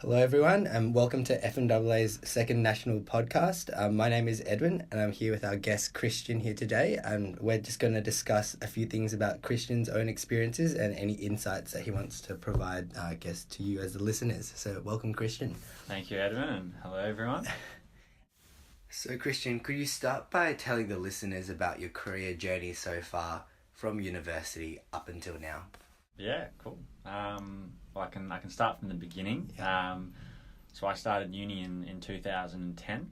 Hello, everyone, and welcome to FMAA's second national podcast. My name is Edwin, and I'm here with our guest Kristian here today, and we're just going to discuss a few things about Kristian's own experiences and any insights that he wants to provide, I guess, to you as the listeners. So, welcome, Kristian. Thank you, Edwin, and hello, everyone. So, Kristian, could you start by telling the listeners about your career journey so far from university up until now? Yeah, cool. Well, I can start from the beginning. Yeah. So I started uni in 2010.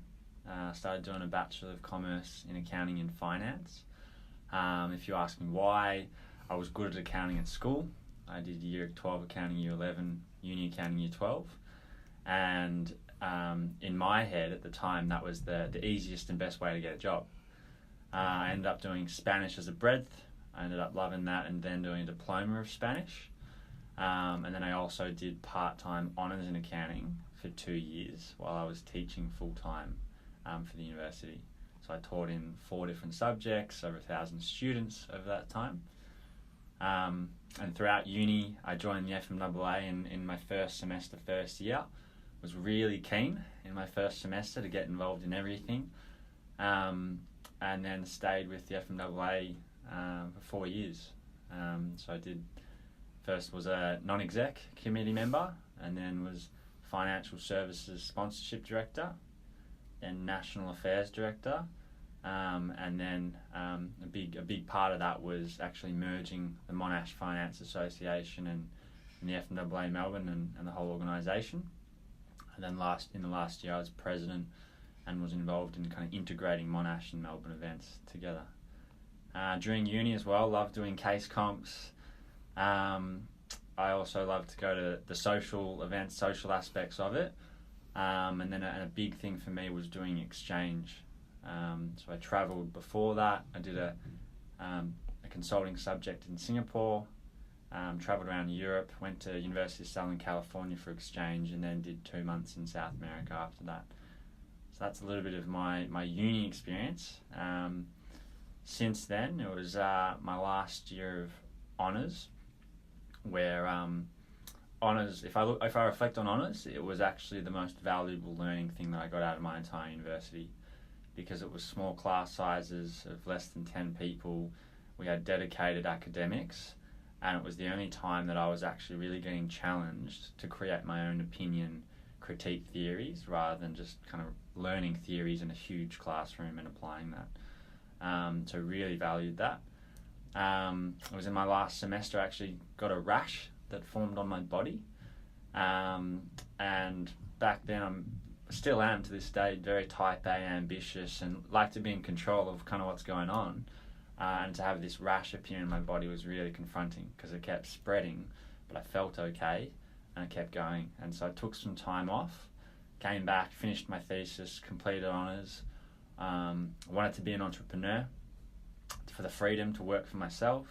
Started doing a Bachelor of Commerce in Accounting and Finance. If you ask me why, I was good at accounting at school. I did year 12 accounting, year 11, uni accounting, year 12. And in my head at the time, that was the easiest and best way to get a job. I ended up doing Spanish as a breadth. I ended up loving that and then doing a diploma of Spanish. And then I also did part-time honours in accounting for 2 years while I was teaching full-time for the university. So I taught in 4 different subjects, over 1,000 students over that time. And throughout uni, I joined the FMAA in my first semester, first year. Was really keen in my first semester to get involved in everything. And then stayed with the FMAA for 4 years. So I did, first was a non-exec committee member, and then was financial services sponsorship director, then national affairs director, and then a big part of that was actually merging the Monash Finance Association and the FMAA Melbourne and the whole organisation. And then in the last year I was president and was involved in kind of integrating Monash and Melbourne events together. During uni as well, loved doing case comps. I also loved to go to the social events, social aspects of it. And then a big thing for me was doing exchange. So I travelled before that. I did a consulting subject in Singapore, travelled around Europe, went to University of Southern California for exchange, and then did 2 months in South America after that. So that's a little bit of my uni experience. Since then, it was my last year of honours, where honours, if I reflect on honours, it was actually the most valuable learning thing that I got out of my entire university, because it was small class sizes of less than 10 people. We had dedicated academics, and it was the only time that I was actually really getting challenged to create my own opinion, critique theories, rather than just kind of learning theories in a huge classroom and applying that. So really valued that. It was in my last semester I actually got a rash that formed on my body. And back then I still am to this day very type A, ambitious, and like to be in control of kind of what's going on. And to have this rash appear in my body was really confronting, because it kept spreading, but I felt okay and I kept going. And so I took some time off, came back, finished my thesis, completed honours. I wanted to be an entrepreneur for the freedom to work for myself.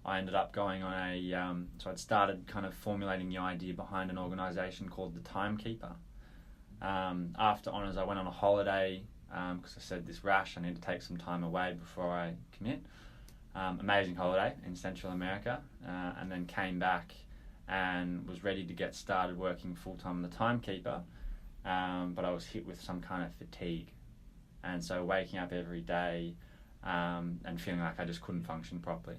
I ended up going on so I'd started kind of formulating the idea behind an organisation called The Timekeeper. After honours, I went on a holiday because I said this rash, I need to take some time away before I commit. Amazing holiday in Central America, and then came back and was ready to get started working full-time on The Timekeeper, but I was hit with some kind of fatigue. And so waking up every day and feeling like I just couldn't function properly.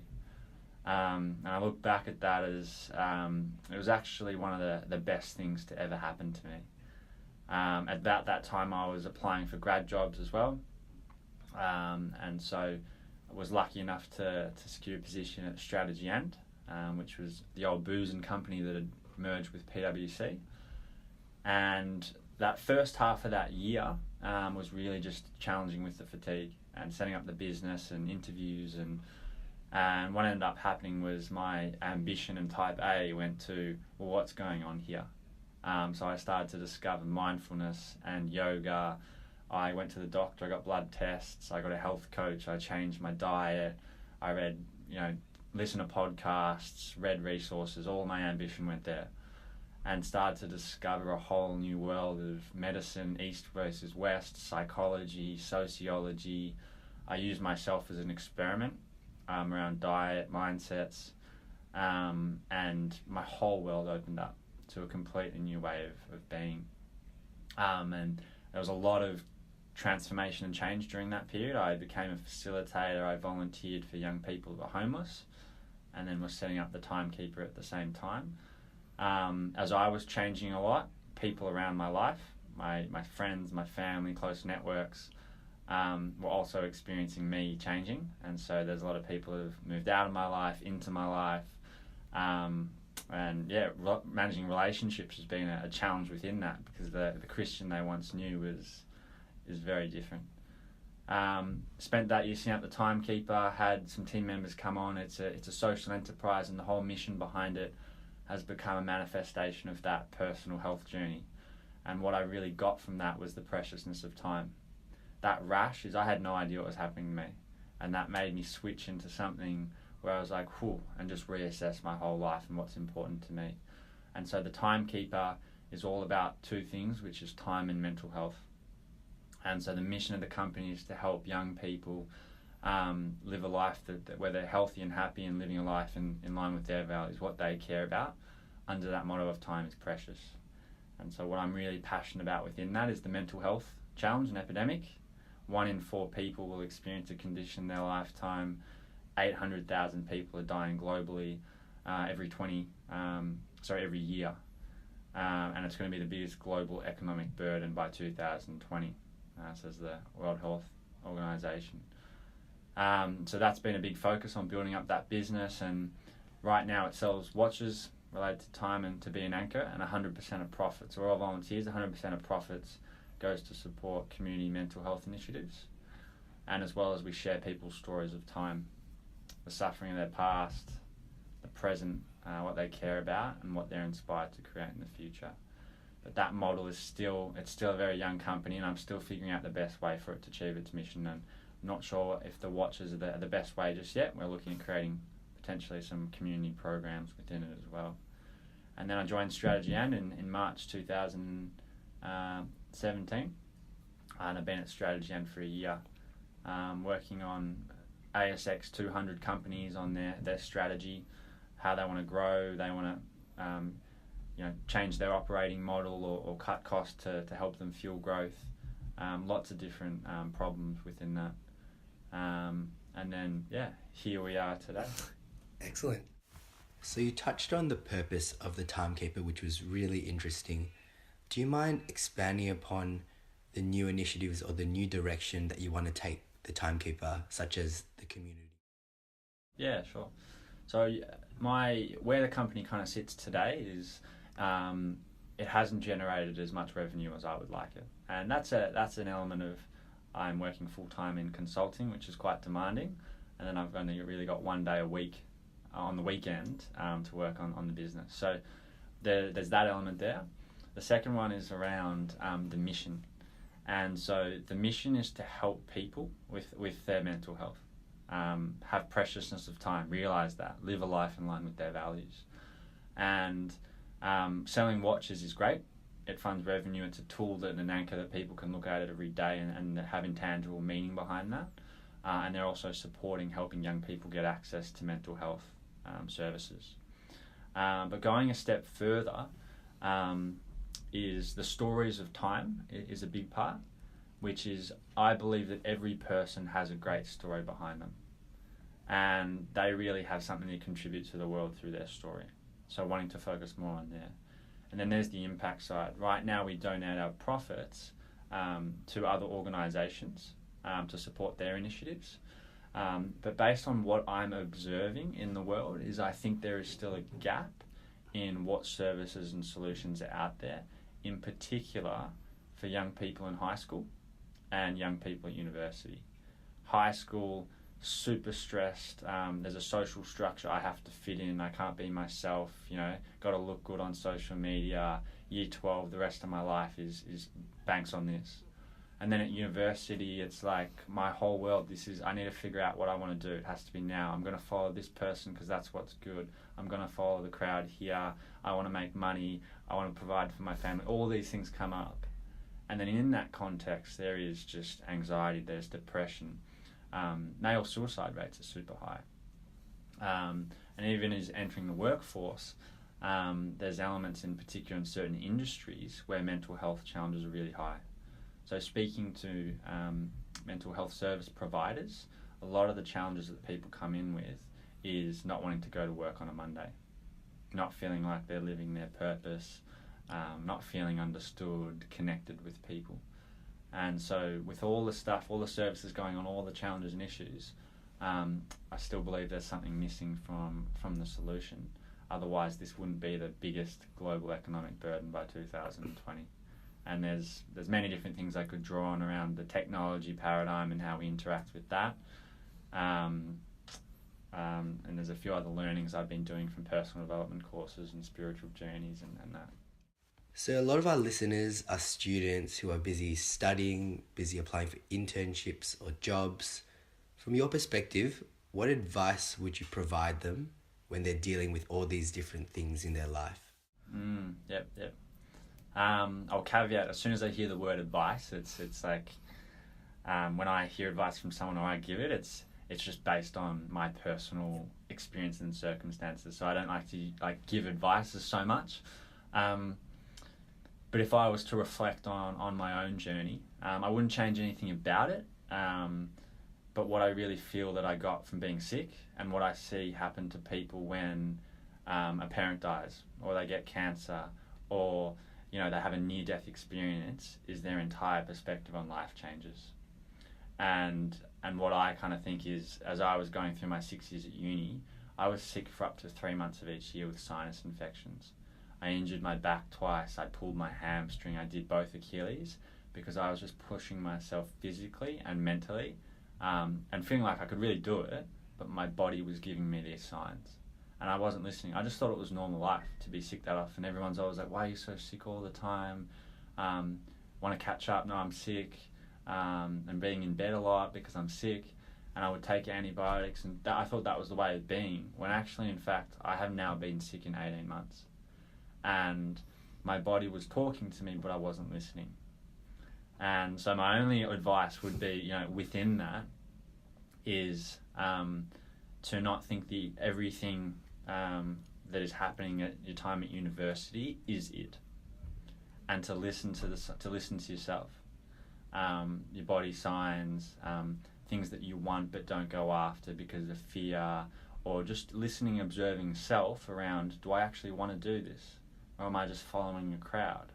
And I look back at that as it was actually one of the best things to ever happen to me. At about that time I was applying for grad jobs as well. And so I was lucky enough to secure a position at Strategy End, which was the old booze and company that had merged with PwC. And that first half of that year was really just challenging with the fatigue and setting up the business and interviews, and what ended up happening was my ambition and type A went to, well, what's going on here? So I started to discover mindfulness and yoga. I went to the doctor, I got blood tests, I got a health coach, I changed my diet, I read, listened to podcasts, read resources, all my ambition went there. And started to discover a whole new world of medicine, East versus West, psychology, sociology. I used myself as an experiment around diet, mindsets, and my whole world opened up. to a completely new way of being. And there was a lot of transformation and change during that period. I became a facilitator. I volunteered for young people who were homeless, and then was setting up the Timekeeper at the same time. As I was changing a lot, people around my life, my friends, my family, close networks, were also experiencing me changing. And so there's a lot of people who've moved out of my life, into my life. And yeah, managing relationships has been a challenge within that, because the Kristian they once knew is very different. Spent that year setting up the Timekeeper, had some team members come on. It's a social enterprise, and the whole mission behind it has become a manifestation of that personal health journey. And what I really got from that was the preciousness of time. That rash is, I had no idea what was happening to me, and that made me switch into something where I was like, whew, and just reassess my whole life and what's important to me. And so the Timekeeper is all about two things, which is time and mental health. And so the mission of the company is to help young people live a life that where they're healthy and happy and living a life in line with their values, what they care about, under that motto of time is precious. And so what I'm really passionate about within that is the mental health challenge and epidemic. 1 in 4 people will experience a condition in their lifetime. 800,000 people are dying globally every year. And it's going to be the biggest global economic burden by 2020, says the World Health Organization. So that's been a big focus on building up that business, and right now it sells watches related to time and to be an anchor, and 100% of profits, we're all volunteers, 100% of profits goes to support community mental health initiatives, and as well as we share people's stories of time, the suffering of their past, the present, what they care about, and what they're inspired to create in the future. But that model is still a very young company, and I'm still figuring out the best way for it to achieve its mission, and I'm not sure if the watches are the best way just yet. We're looking at creating potentially some community programs within it as well. And then I joined Strategy and in March 2017, and I've been at Strategy and for a year, working on ASX 200 companies on their strategy, how they want to grow, they want to change their operating model or cut costs to help them fuel growth. Lots of different problems within that. And then, here we are today. Excellent. So you touched on the purpose of the Timekeeper, which was really interesting. Do you mind expanding upon the new initiatives or the new direction that you want to take the Timekeeper, such as the community? Yeah, sure. So where the company kind of sits today is it hasn't generated as much revenue as I would like it, and that's an element of I'm working full time in consulting, which is quite demanding, and then I've only really got 1 day a week on the weekend to work on the business. So there's that element there. The second one is around the mission, and so the mission is to help people with their mental health, have preciousness of time, realize that, live a life in line with their values. And selling watches is great. It funds revenue. It's a tool that an anchor that people can look at it every day and have intangible meaning behind that. And they're also helping young people get access to mental health services. But going a step further is the stories of time is a big part, which is I believe that every person has a great story behind them, and they really have something to contribute to the world through their story. So wanting to focus more on there. And then there's the impact side. Right now we donate our profits to other organisations to support their initiatives. But based on what I'm observing in the world is I think there is still a gap in what services and solutions are out there, in particular for young people in high school and young people at university. High school, super stressed, there's a social structure I have to fit in, I can't be myself, got to look good on social media. Year 12, the rest of my life is banks on this. And then at university, it's like my whole world, I need to figure out what I want to do. It has to be now. I'm going to follow this person because that's what's good. I'm going to follow the crowd here. I want to make money. I want to provide for my family. All these things come up. And then in that context, there is just anxiety, there's depression. Male suicide rates are super high. And even as entering the workforce, there's elements in particular in certain industries where mental health challenges are really high. So speaking to mental health service providers, a lot of the challenges that people come in with is not wanting to go to work on a Monday, not feeling like they're living their purpose, not feeling understood, connected with people. And so with all the stuff, all the services going on, all the challenges and issues, I still believe there's something missing from the solution. Otherwise, this wouldn't be the biggest global economic burden by 2020. And there's many different things I could draw on around the technology paradigm and how we interact with that. And there's a few other learnings I've been doing from personal development courses and spiritual journeys and that. So a lot of our listeners are students who are busy studying, busy applying for internships or jobs. From your perspective, what advice would you provide them when they're dealing with all these different things in their life? Yep. I'll caveat, as soon as I hear the word advice, it's like when I hear advice from someone or I give it, it's just based on my personal experience and circumstances. So I don't like to give advice so much. But if I was to reflect on my own journey, I wouldn't change anything about it. But what I really feel that I got from being sick and what I see happen to people when a parent dies or they get cancer or they have a near-death experience is their entire perspective on life changes. And what I kind of think is, as I was going through my 6 years at uni, I was sick for up to 3 months of each year with sinus infections. I injured my back twice, I pulled my hamstring, I did both Achilles because I was just pushing myself physically and mentally and feeling like I could really do it, but my body was giving me these signs. And I wasn't listening. I just thought it was normal life to be sick that often. Everyone's always like, why are you so sick all the time? Want to catch up? No, I'm sick. And being in bed a lot because I'm sick. And I would take antibiotics. And I thought that was the way of being. When actually, in fact, I have now been sick in 18 months. And my body was talking to me, but I wasn't listening. And so my only advice would be, within that is to not think everything that is happening at your time at university is it, and to listen to yourself, your body signs, things that you want but don't go after because of fear, or just listening, observing self around, do I actually want to do this, or am I just following a crowd?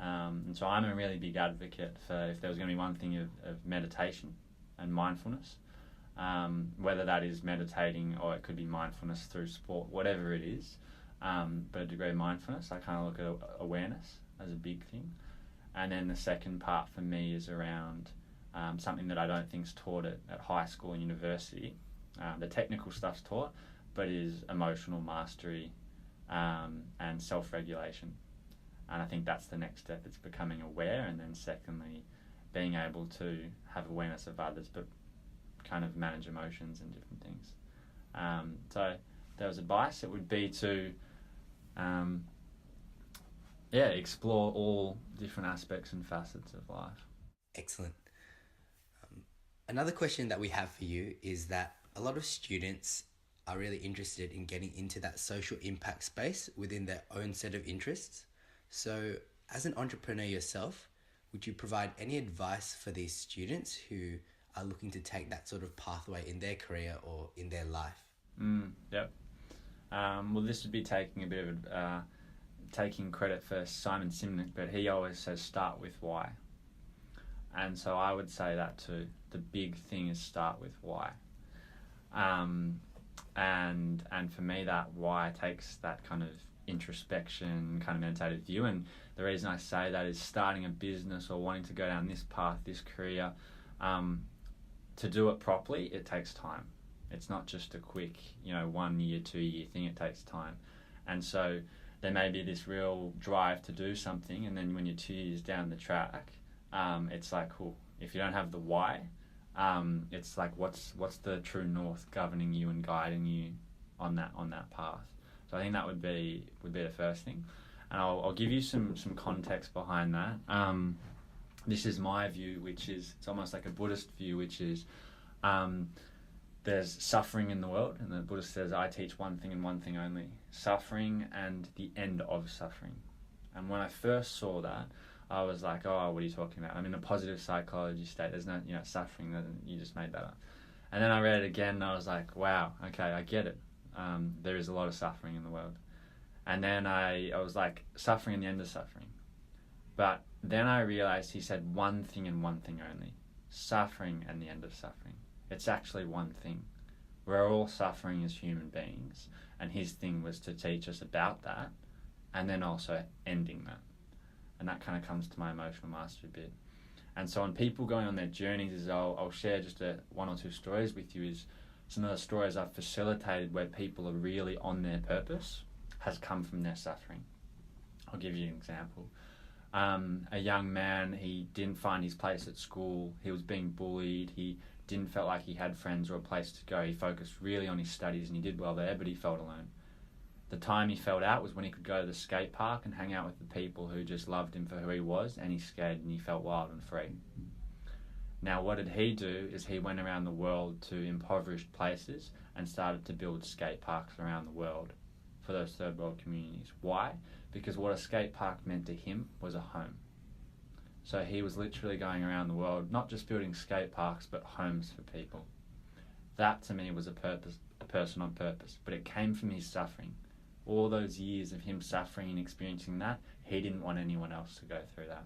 And so I'm a really big advocate for, if there was going to be one thing, of meditation and mindfulness. Whether that is meditating or it could be mindfulness through sport, whatever it is, but a degree of mindfulness. I kind of look at awareness as a big thing. And then the second part for me is around something that I don't think is taught at high school and university. The technical stuff's taught, but is emotional mastery and self-regulation. And I think that's the next step. It's becoming aware, and then secondly, being able to have awareness of others, but kind of manage emotions and different things. So if there was advice, it would be to explore all different aspects and facets of life. Excellent. Another question that we have for you is that a lot of students are really interested in getting into that social impact space within their own set of interests. So as an entrepreneur yourself, would you provide any advice for these students who are looking to take that sort of pathway in their career or in their life? Yep. Well, this would be taking a bit of taking credit for Simon Sinek, but he always says start with why. And so I would say that too. The big thing is start with why. And for me, that why takes that kind of introspection, kind of meditative view. And the reason I say that is starting a business or wanting to go down this path, this career, to do it properly, it takes time. It's not just a quick, 1 year, 2 year thing. It takes time. And so there may be this real drive to do something, and then when you're 2 years down the track, it's like, cool. If you don't have the why, it's like, what's the true north governing you and guiding you on that path? So I think that would be the first thing, and I'll give you some context behind that. This is my view, which is, it's almost like a Buddhist view, which is there's suffering in the world, and the Buddha says, I teach one thing and one thing only, suffering and the end of suffering. And when I first saw that, I was like, oh, what are you talking about? I'm in a positive psychology state. There's no, suffering. You just made that up. And then I read it again, and I was like, wow, okay, I get it. There is a lot of suffering in the world. And then I was like, suffering and the end of suffering. But then I realized he said one thing and one thing only, suffering and the end of suffering. It's actually one thing. We're all suffering as human beings, and his thing was to teach us about that, and then also ending that. And that kind of comes to my emotional mastery bit. And so on people going on their journeys, is I'll share just one or two stories with you, is some of the stories I've facilitated where people are really on their purpose has come from their suffering. I'll give you an example. A young man, he didn't find his place at school. He was being bullied. He didn't feel like he had friends or a place to go. He focused really on his studies and he did well there, but he felt alone. The time he felt out was when he could go to the skate park and hang out with the people who just loved him for who he was, and he skated and he felt wild and free. Now, what did he do is he went around the world to impoverished places and started to build skate parks around the world for those third world communities. Why? Because what a skate park meant to him was a home. So he was literally going around the world, not just building skate parks, but homes for people. That to me was a person on purpose, but it came from his suffering. All those years of him suffering and experiencing that, he didn't want anyone else to go through that.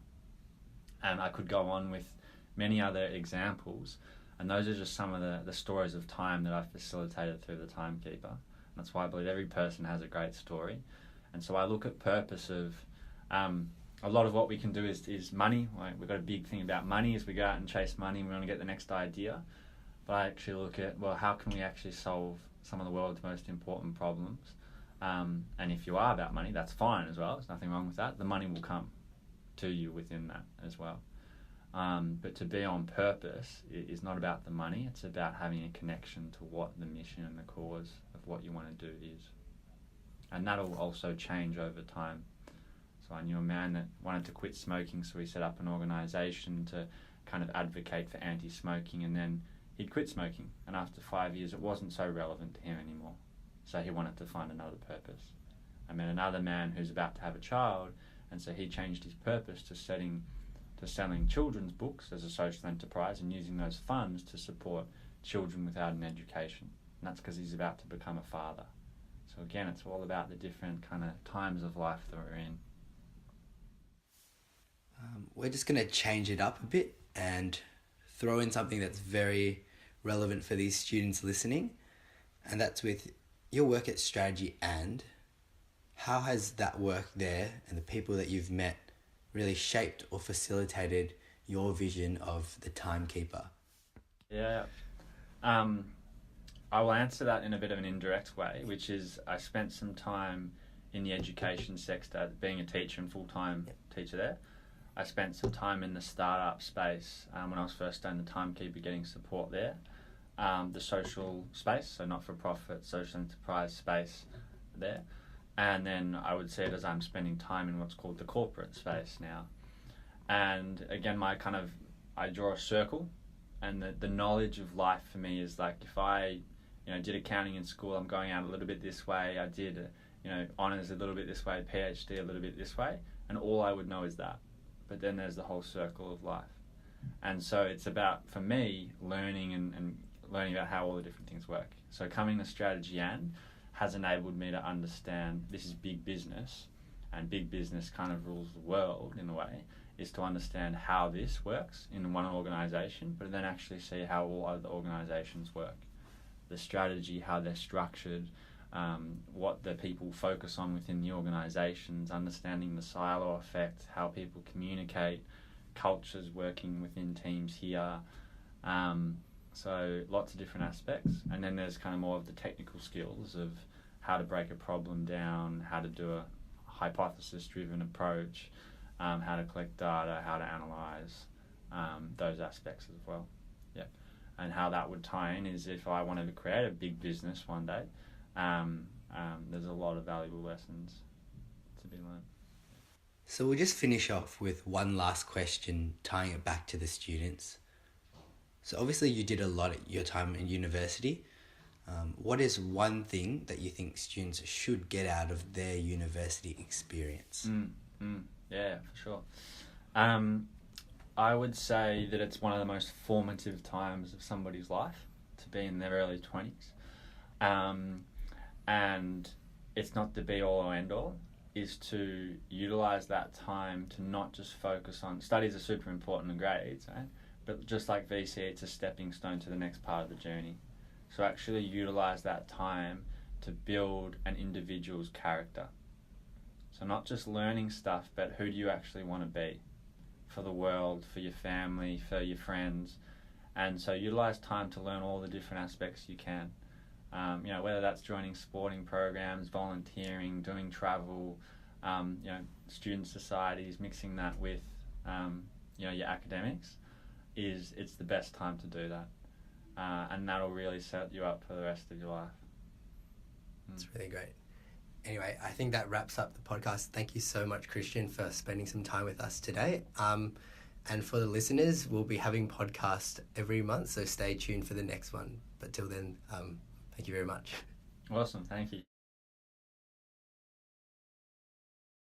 And I could go on with many other examples, and those are just some of the stories of time that I've facilitated through the Timekeeper. That's why I believe every person has a great story. And so I look at purpose of a lot of what we can do is money. Like, we've got a big thing about money. As we go out and chase money, we want to get the next idea. But I actually look at, well, how can we actually solve some of the world's most important problems? And if you are about money, that's fine as well. There's nothing wrong with that. The money will come to you within that as well. But to be on purpose is not about the money. It's about having a connection to what the mission and the cause of what you want to do is. And that'll also change over time. So I knew a man that wanted to quit smoking, so he set up an organisation to kind of advocate for anti-smoking, and then he'd quit smoking. And after 5 years, it wasn't so relevant to him anymore. So he wanted to find another purpose. I met another man who's about to have a child, and so he changed his purpose to selling children's books as a social enterprise and using those funds to support children without an education. And that's because he's about to become a father. So again, it's all about the different kind of times of life that we're in. We're just going to change it up a bit and throw in something that's very relevant for these students listening, and that's with your work at Strategy. And how has that work there and the people that you've met really shaped or facilitated your vision of the Timekeeper? Yeah. I will answer that in a bit of an indirect way, which is I spent some time in the education sector, being a teacher and full-time teacher there. I spent some time in the startup space when I was first starting the Timekeeper, getting support there. The social space, so not-for-profit, social enterprise space there. And then I would see it as I'm spending time in what's called the corporate space now. And again, I draw a circle, and the knowledge of life for me is like, if I did accounting in school, I'm going out a little bit this way. I did honours a little bit this way, PhD a little bit this way, and all I would know is that. But then there's the whole circle of life. And so it's about, for me, learning and learning about how all the different things work. So coming to Strategy has enabled me to understand this is big business, and big business kind of rules the world in a way, is to understand how this works in one organisation, but then actually see how all other organisations work. The strategy, how they're structured, what the people focus on within the organisations, understanding the silo effect, how people communicate, cultures working within teams here. So lots of different aspects. And then there's kind of more of the technical skills of how to break a problem down, how to do a hypothesis-driven approach, how to collect data, how to analyse, those aspects as well. Yeah. And how that would tie in is if I wanted to create a big business one day, there's a lot of valuable lessons to be learned. So we'll just finish off with one last question, tying it back to the students. So obviously you did a lot at your time in university, What is one thing that you think students should get out of their university experience? Yeah, for sure. I would say that it's one of the most formative times of somebody's life, to be in their early 20s. And it's not the be-all or end-all, is to utilise that time to not just focus on... Studies are super important and grades, right? But just like VC, it's a stepping stone to the next part of the journey. So actually utilise that time to build an individual's character. So not just learning stuff, but who do you actually want to be for the world, for your family, for your friends. And so utilise time to learn all the different aspects you can. Whether that's joining sporting programs, volunteering, doing travel, student societies, mixing that with, your academics, it's the best time to do that. And that'll really set you up for the rest of your life. That's really great. Anyway, I think that wraps up the podcast. Thank you so much, Kristian, for spending some time with us today. And for the listeners, we'll be having podcasts every month, so stay tuned for the next one. But till then, thank you very much. Awesome, thank you.